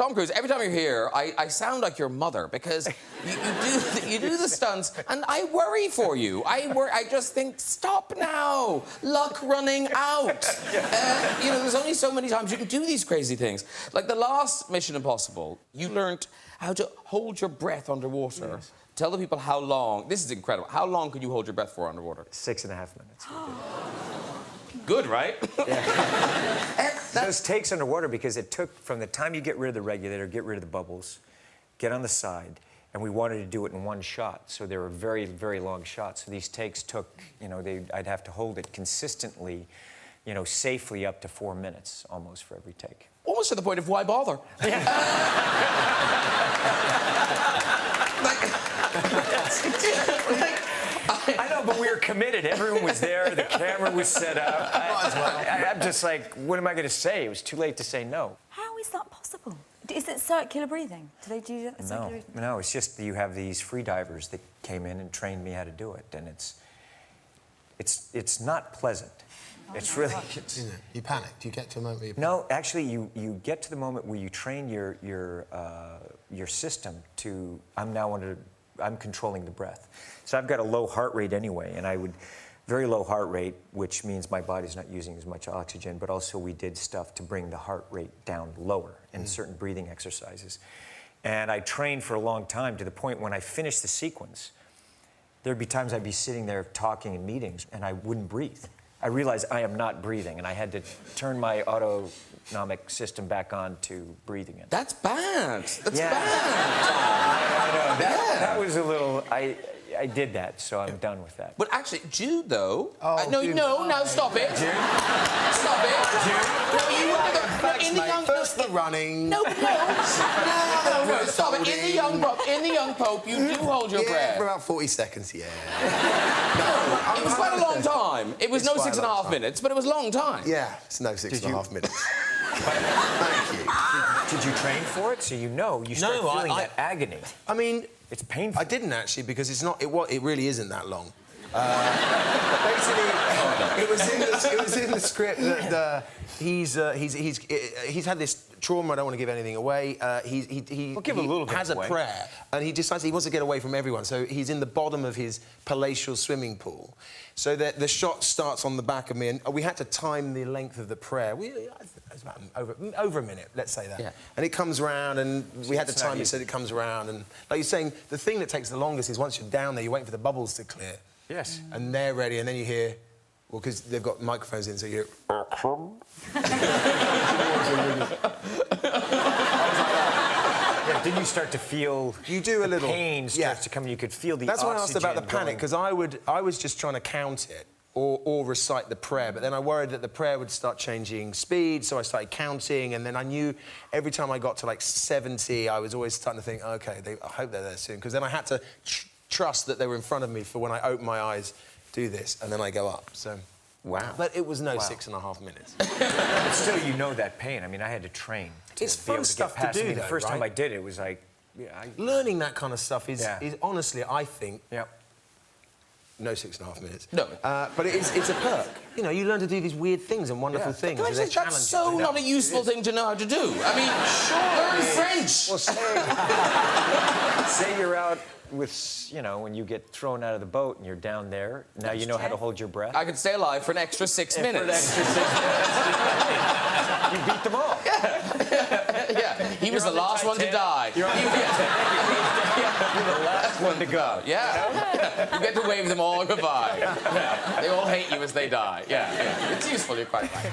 Tom Cruise, every time you're here, I sound like your mother because you do the stunts, and I worry for you. I just think, stop now, luck running out. You know, there's only so many times you can do these crazy things. Like the last Mission Impossible, you learned how to hold your breath underwater. Yes. Tell the people how long. This is incredible. How long could you hold your breath for underwater? 6.5 minutes. Good, right? Yeah. Those takes underwater, because it took from the time you get rid of the regulator, get rid of the bubbles, get on the side, and we wanted to do it in one shot. So they were very, very long shots. So these takes took, you know, I'd have to hold it consistently, you know, safely up to 4 minutes almost for every take. Almost to the point of why bother? Yeah. I know, but we were committed. Everyone was there. The camera was set up. I'm just like, what am I going to say? It was too late to say no. How is that possible? Is it circular breathing? Do they do that? No, no. It's just that you have these free divers that came in and trained me how to do it, and it's not pleasant. It's really... You panicked. You get to a moment where you... No, actually, you get to the moment where you train your system to... I'm controlling the breath. So I've got a low heart rate anyway, and very low heart rate, which means my body's not using as much oxygen, but also we did stuff to bring the heart rate down lower in certain breathing exercises. And I trained for a long time to the point when I finished the sequence, there'd be times I'd be sitting there talking in meetings and I wouldn't breathe. I realized I am not breathing, and I had to turn my autonomic system back on to breathe again. That's bad. That's bad. I know. That was a little... I did that, so I'm done with that. But actually, Jude, though... Jude. No, stop it. Jude? Stop it. Jude? First the running... No, stop it. In the young Pope, you do hold your breath. Yeah, for about 40 seconds, yeah. It was quite a long time. It was no 6.5 minutes, but it was a long time. Yeah, it's no 6.5 minutes. Thank you. Did you train for it? So you know, you start feeling that agony. I mean... It's painful. I didn't actually, because it's not. It really isn't that long. Basically, it was in the script that he's had this trauma. I don't want to give anything away. He has a prayer, and he decides he wants to get away from everyone. So he's in the bottom of his palatial swimming pool. So that the shot starts on the back of me, and we had to time the length of the prayer. It's about over a minute, let's say that. Yeah. And it comes round, and we had to time it so that it comes around. And like you're saying, the thing that takes the longest is once you're down there, you're waiting for the bubbles to clear. Yes. And they're ready, and then you hear, well, because they've got microphones in, so you hear... Didn't you start to feel... You do a little... pain starts to come, you could feel the That's why I asked about the oxygen panic, because I was just trying to count it or recite the prayer, but then I worried that the prayer would start changing speed, so I started counting, and then I knew every time I got to, like, 70, I was always starting to think, OK, I hope they're there soon, because then I had to trust that they were in front of me for when I open my eyes, do this, and then I go up, so... Wow. But it was no 6.5 minutes. But still, you know that pain. I mean, I had to train to It's be fun able to stuff get past to do, it. I mean, though, the first time right? I did it was like... Learning that kind of stuff is honestly, I think... Yeah. No 6.5 minutes. No. But it's a perk. You know, you learn to do these weird things and wonderful things. Can I say, that's so not a useful thing to know how to do. I mean, learn French. Well, say you're out with, you know, when you get thrown out of the boat and you're down there, now you know how to hold your breath. I could stay alive for an extra 6 minutes. For an extra 6 minutes. You beat them all. Yeah. He was the last one to die. You're the last one to go. Yeah. You get to wave them all goodbye. They all hate you as they die. Yeah. It's useful, you're quite right.